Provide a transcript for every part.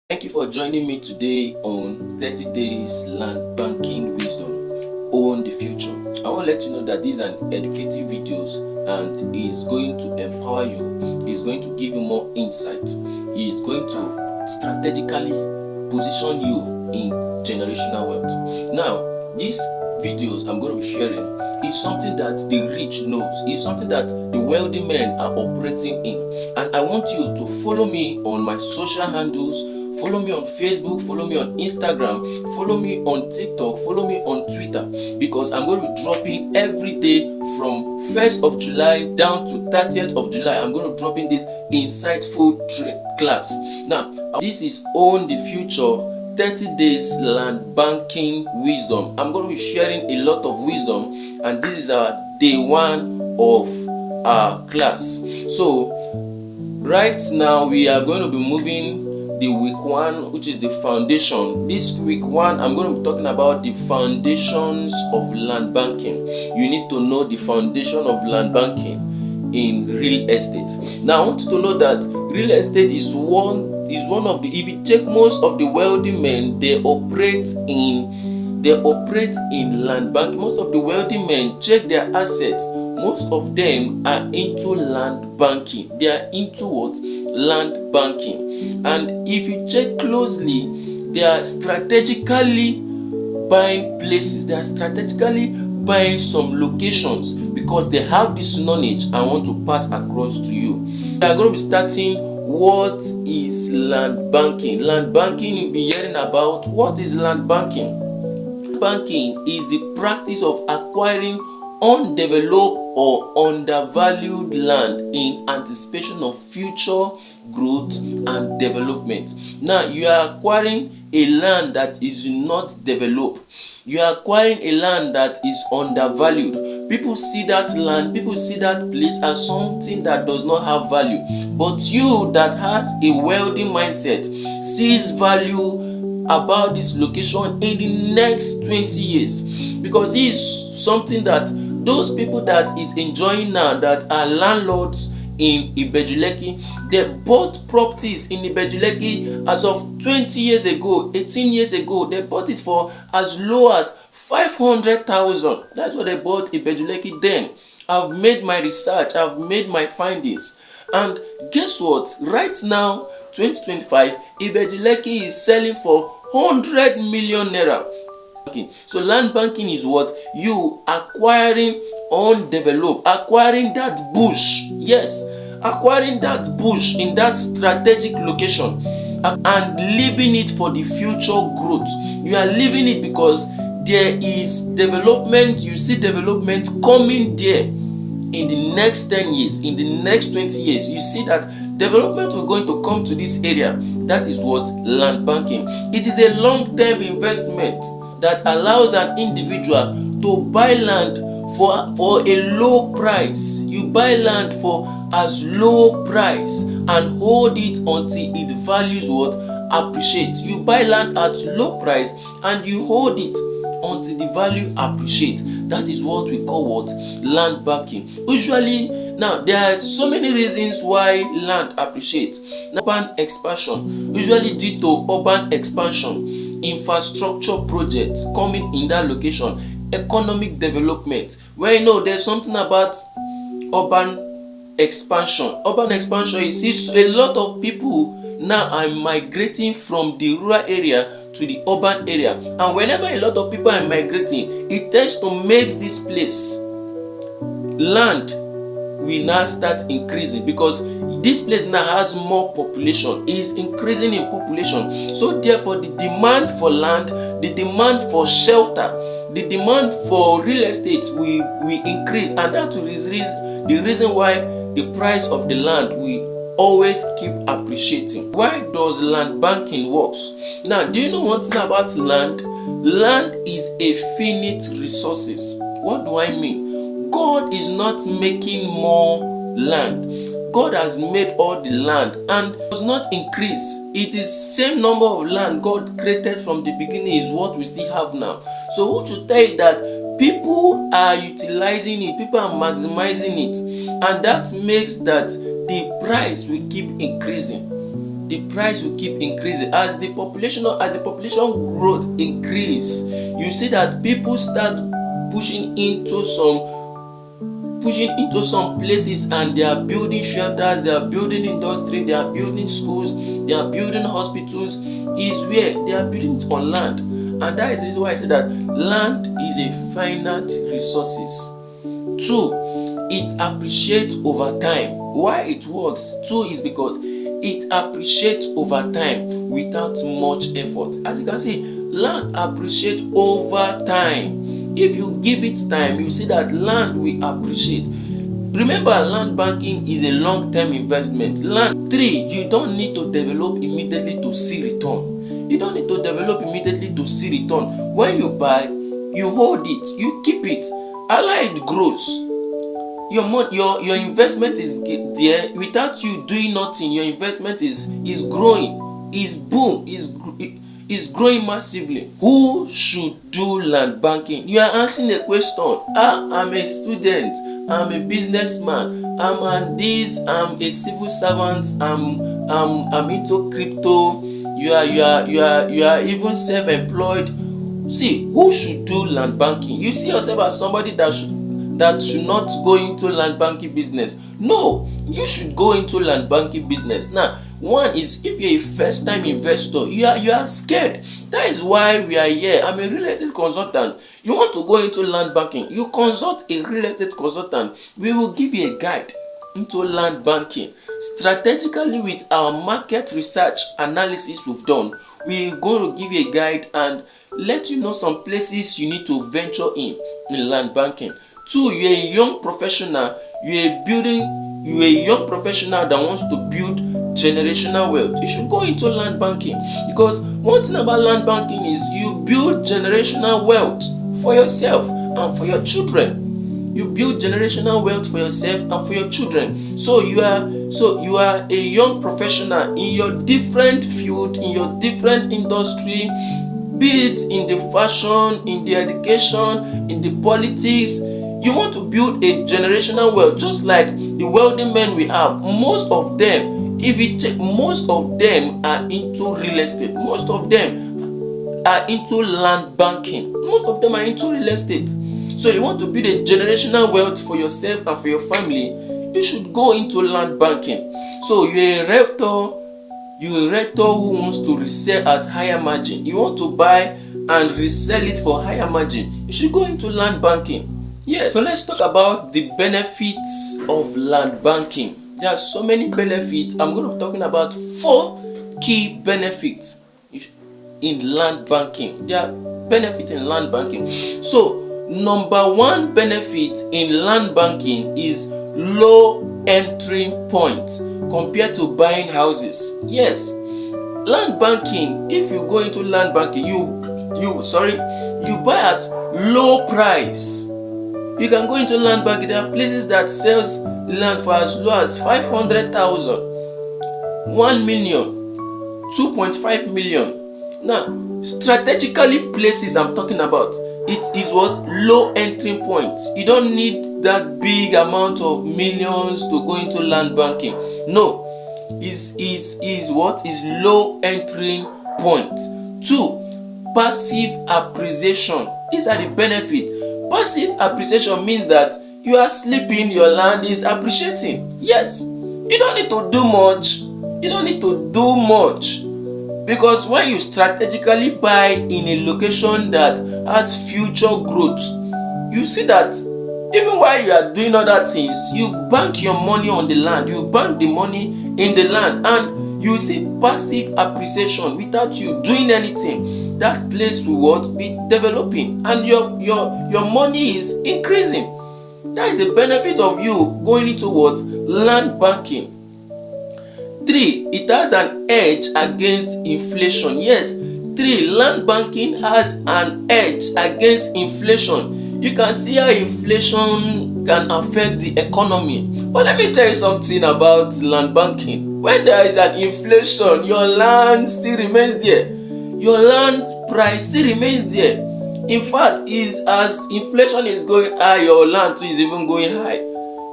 Thank you for joining me today on 30 Days Land Banking Wisdom. Own the future. I want to let you know that these are educative videos and is going to empower you. It's going to give you more insight. It's going to strategically position you in generational wealth. Now, these videos I'm going to be sharing is something that the rich knows. It's something that the wealthy men are operating in. And I want you to follow me on my social handles. Follow me on Facebook, follow me on Instagram, follow me on TikTok, follow me on Twitter, because I'm going to be dropping every day from 1st of July down to 30th of July. I'm going to drop in this insightful class. Now, this is Own the Future 30 Days Land Banking Wisdom. I'm going to be sharing a lot of wisdom, and this is our day one of our class. So, right now we are going to be moving the week one, which is the foundation. This week one, I'm going to be talking about the foundations of land banking. You need to know the foundation of land banking in real estate. Now, I want you to know that real estate is one of the, if you check most of the wealthy men, they operate in land banking. Most of the wealthy men, check their assets. Most of them are into land banking. They are into what? Land banking. And if you check closely, they are strategically buying places. They are strategically buying some locations because they have this knowledge I want to pass across to you. We are going to be starting. What is land banking? Land banking, you'll be hearing about. What is land banking? Land banking is the practice of acquiring undeveloped or undervalued land in anticipation of future growth and development. Now, you are acquiring a land that is not developed. You are acquiring a land that is undervalued. People see that land, people see that place as something that does not have value. But you that has a wealthy mindset sees value about this location in the next 20 years, because it is something that those people that is enjoying now, that are landlords in Ibejuleki, they bought properties in Ibejuleki as of 20 years ago, 18 years ago. They bought it for as low as 500,000. That's what they bought Ibejuleki then. I've made my research, I've made my findings, and guess what? Right now, 2025, Ibejuleki is selling for 100 million naira. So land banking is what? You acquiring undeveloped, acquiring that bush. Yes, acquiring that bush in that strategic location and leaving it for the future growth. You are leaving it because there is development. You see development coming there in the next 10 years, in the next 20 years. You see that development will going to come to this area. That is what land banking. It is a long-term investment that allows an individual to buy land for a low price. You buy land for as low price and hold it until it values what? Appreciate. You buy land at low price and you hold it until the value appreciate. That is what we call what? Land banking. Usually, now there are so many reasons why land appreciates. Urban expansion, usually due to urban expansion, infrastructure projects coming in that location, economic development. Where you know there's something about urban expansion. Urban expansion, you see a lot of people now are migrating from the rural area to the urban area, and whenever a lot of people are migrating, it tends to make this place, land will now start increasing, because this place now has more population, is increasing in population. So therefore the demand for land, the demand for shelter, the demand for real estate will increase, and that is the reason why the price of the land will always keep appreciating. Why does land banking works? Now, do you know one thing about land? Land is a finite resources. What do I mean? God is not making more land. God has made all the land and does not increase. It is same number of land God created from the beginning is what we still have now. So who should tell you that people are utilizing it, people are maximizing it, and that makes that the price will keep increasing. the price will keep increasing. As the population growth increase, you see that people start pushing into some places, and they are building shelters, they are building industry, they are building schools, they are building hospitals. Is where they are building it on land. And that is the reason why I say that land is a finite resources. 2, it appreciates over time. Why it works? 2 is because it appreciates over time without much effort. As you can see, land appreciates over time. If you give it time, you see that land will appreciate. Remember, land banking is a long-term investment. 3, you don't need to develop immediately to see return. You don't need to develop immediately to see return. When you buy, you hold it, you keep it. Allah, it grows. Your investment is there. Without you doing nothing, your investment is growing, is growing massively. Who should do land banking? You are asking a question. I'm a student, I'm a businessman, I'm a civil servant, I'm into crypto. You are even self-employed. See, who should do land banking? You see yourself as somebody that should not go into land banking business. No, you should go into land banking business. Now, one is, if you're a first-time investor, you are scared. That is why we are here. I'm a real estate consultant. You want to go into land banking, you consult a real estate consultant. We will give you a guide into land banking strategically with our market research analysis we've done. We're going to give you a guide and let you know some places you need to venture in land banking. 2, you're a young professional. You're a young professional that wants to build generational wealth. You should go into land banking, because one thing about land banking is you build generational wealth for yourself and for your children. You build generational wealth for yourself and for your children. So you are a young professional in your different field, in your different industry, be it in the fashion, in the education, in the politics. You want to build a generational wealth, just like the wealthy men we have. Most of them, if you check, most of them are into real estate. Most of them are into land banking. Most of them are into real estate. So you want to build a generational wealth for yourself and for your family, you should go into land banking. So you're a realtor who wants to resell at higher margin. You want to buy and resell it for higher margin. You should go into land banking. Yes. So let's talk about the benefits of land banking. There are so many benefits. I'm going to be talking about 4 key benefits in land banking. There are benefits in land banking. So number 1 benefit in land banking is low entry point compared to buying houses. Yes, land banking, if you go into land banking, you buy at low price. You can go into land banking. There are places that sells land for as low as 500,000, 1 million, 2.5 million. Now, strategically places I'm talking about, it is what? Low entry point. You don't need that big amount of millions to go into land banking. No, is what is low entry point. 2, passive appreciation. These are the benefits. Passive appreciation means that you are sleeping, your land is appreciating. Yes, you don't need to do much. You don't need to do much. Because when you strategically buy in a location that has future growth, you see that even while you are doing other things, you bank your money on the land, you bank the money in the land, and you see passive appreciation without you doing anything. That place will what? Be developing, and your money is increasing. That is a benefit of you going into what? Land banking. 3, it has an edge against inflation. Yes, 3, land banking has an edge against inflation. You can see how inflation can affect the economy. But let me tell you something about land banking. When there is an inflation, your land still remains there. Your land price still remains there. In fact, as inflation is going high, your land too is even going high.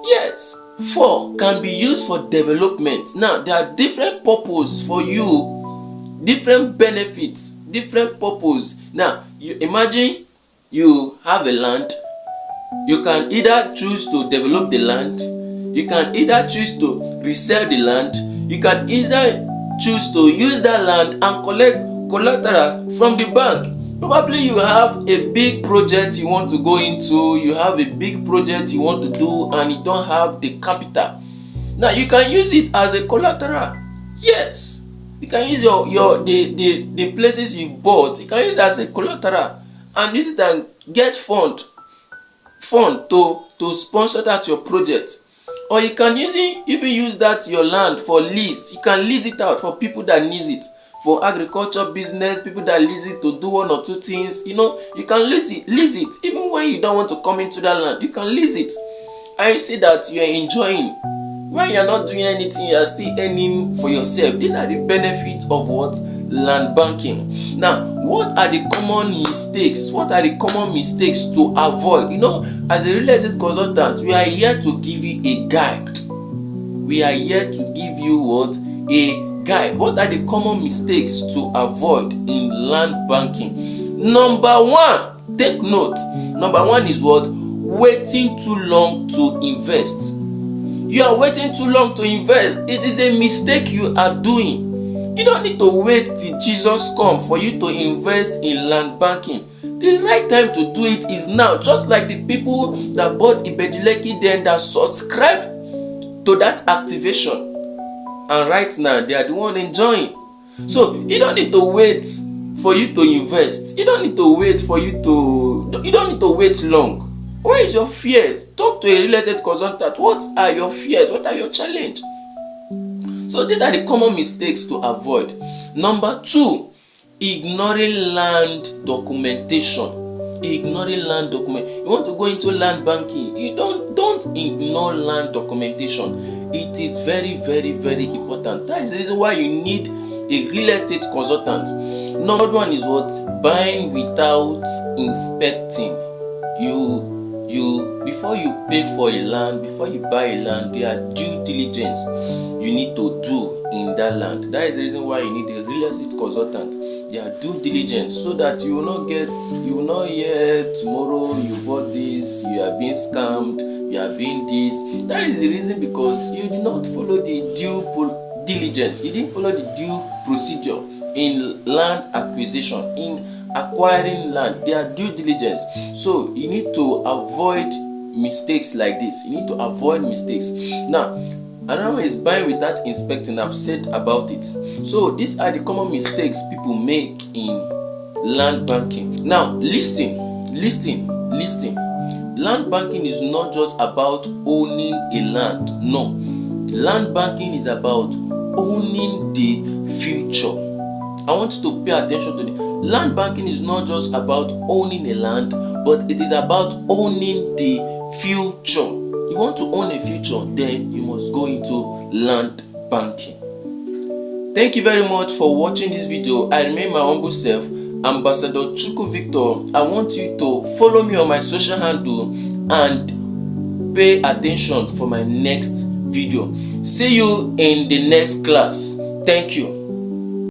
Yes. 4 can be used for development. Now, there are different purposes for you, different benefits, different purpose. Now, you imagine you have a land. You can either choose to develop the land, you can either choose to resell the land, you can either choose to use that land and collect collateral from the bank. Probably you have a big project you want to go into, you have a big project you want to do and you don't have the capital. Now you can use it as a collateral. Yes, you can use the places you've bought, you can use it as a collateral and use it and get fund to sponsor that your project. Or you can even use that your land for lease. You can lease it out for people that need it, for agriculture business, people that lease it to do 1 or 2 things. You can lease it even when you don't want to come into that land. You can lease it and you see that you are enjoying. When you are not doing anything, you are still earning for yourself. These are the benefits of what? Land banking. Now, what are the common mistakes? What are the common mistakes to avoid? As a real estate consultant, we are here to give you a guide. We are here to give you what? A guide. What are the common mistakes to avoid in land banking? Number 1, take note. Number 1 is what? Waiting too long to invest. You are waiting too long to invest. It is a mistake you are doing. You don't need to wait till Jesus comes for you to invest in land banking. The right time to do it is now. Just like the people that bought Ibejileki then that subscribed to that activation. And right now they are the one enjoying. So you don't need to wait for you to invest. You don't need to wait you don't need to wait long. Where is your fears? Talk to a real estate consultant. What are your fears? What are your challenges? So these are the common mistakes to avoid. Number 2, ignoring land documentation. Ignoring land document. You want to go into land banking, you don't ignore land documentation. It is very, very, very important. That is the reason why you need a real estate consultant. Number 1 is what? Buying without inspecting. Before you pay for a land, before you buy a land, there are due diligence you need to do in that land. That is the reason why you need a real estate consultant. There are due diligence so that you will not hear tomorrow you bought this, you are being scammed, you are being this. That is the reason, because you did not follow the due diligence. You didn't follow the due procedure in land acquisition, in acquiring land. There are due diligence. So you need to avoid mistakes like this. You need to avoid mistakes. Now, another one is buying without inspecting. I've said about it. So these are the common mistakes people make in land banking. Now, listing. Land banking is not just about owning a land. No. Land banking is about owning the future. I want you to pay attention to the land banking is not just about owning a land, but it is about owning the future. You want to own a future, then you must go into land banking. Thank you very much for watching this video. I remain my humble self, Amb Chukwu Victor. I want you to follow me on my social handle and pay attention for my next video. See you in the next class. Thank you.